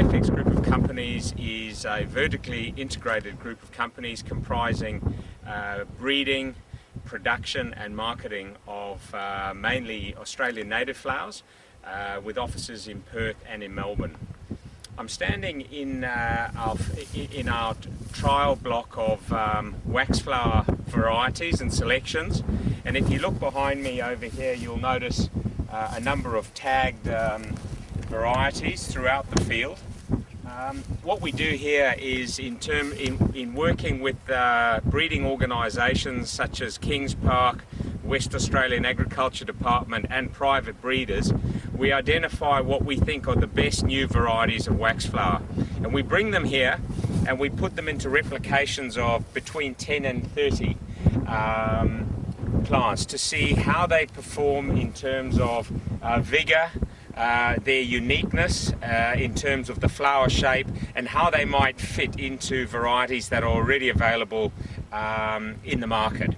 Helix group of companies is a vertically integrated group of companies comprising breeding, production and marketing of mainly Australian native flowers with offices in Perth and in Melbourne. I'm standing in our trial block of wax flower varieties and selections, and if you look behind me over here you'll notice a number of tagged varieties throughout the field. What we do here is in working with breeding organisations such as Kings Park, West Australian Agriculture Department and private breeders, we identify what we think are the best new varieties of wax flower, and we bring them here and we put them into replications of between 10 and 30 plants to see how they perform in terms of vigour, their uniqueness in terms of the flower shape, and how they might fit into varieties that are already available in the market.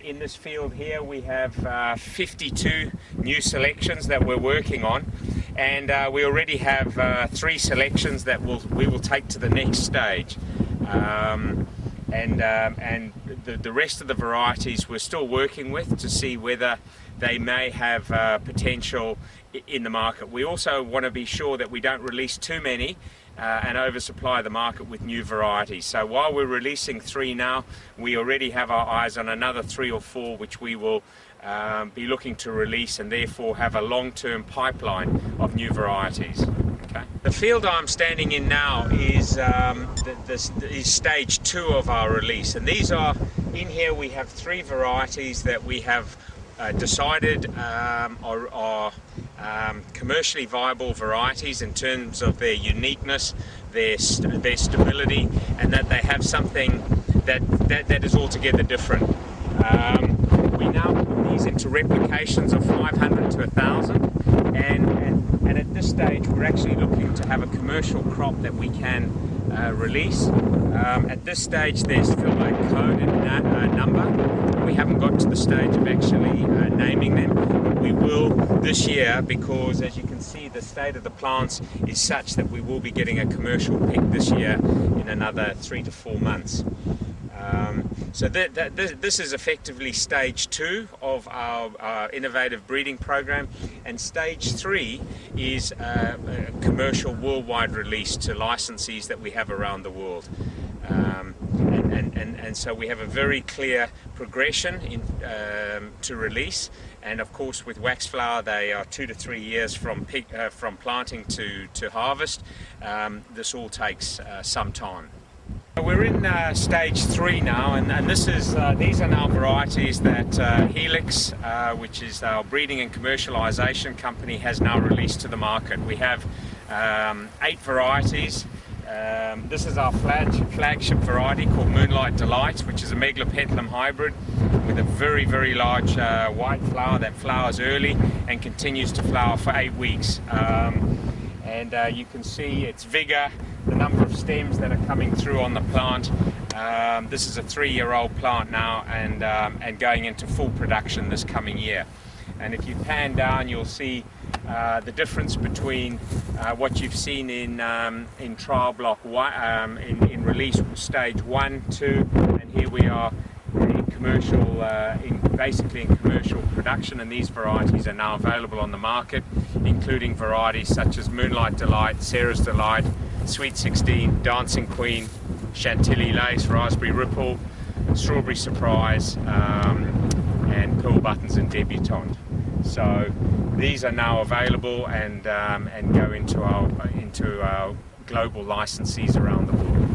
In this field here we have 52 new selections that we're working on, and we already have 3 selections that we will take to the next stage. And the rest of the varieties we're still working with to see whether they may have potential in the market. We also want to be sure that we don't release too many and oversupply the market with new varieties. So while we're releasing 3 now, we already have our eyes on another 3 or 4 which we will be looking to release, and therefore have a long-term pipeline of new varieties. Okay. The field I'm standing in now is stage 2 of our release, and these are, in here we have 3 varieties that we have decided are commercially viable varieties in terms of their uniqueness, their stability, and that they have something that is altogether different. We now put these into replications of 500 to 1,000, and at this stage we're actually looking to have a commercial crop that we can release. At this stage there's still a coded number. We haven't got to the stage of actually naming them, but we will this year, because as you can see the state of the plants is such that we will be getting a commercial pick this year in another 3 to 4 months. So this is effectively stage 2 of our innovative breeding program, and stage 3 is a commercial worldwide release to licensees that we have around the world. And so we have a very clear progression to release, and of course with wax flower they are 2 to 3 years from planting to harvest. This all takes some time. We're in stage 3 now, and these are now varieties that Helix, which is our breeding and commercialisation company, has now released to the market. We have 8 varieties. This is our flagship variety called Moonlight Delight, which is a megalopetalum hybrid with a very, very large white flower that flowers early and continues to flower for 8 weeks. And you can see its vigour, the number of stems that are coming through on the plant. This is a 3-year-old plant now, and going into full production this coming year. And if you pan down, you'll see the difference between what you've seen in trial block 1, in release stage 1, 2, and here we are in commercial, basically in commercial production, and these varieties are now available on the market, including varieties such as Moonlight Delight, Sarah's Delight, Sweet 16, Dancing Queen, Chantilly Lace, Raspberry Ripple, Strawberry Surprise, and Pearl Buttons and Debutante. So these are now available and go into our global licensees around the world.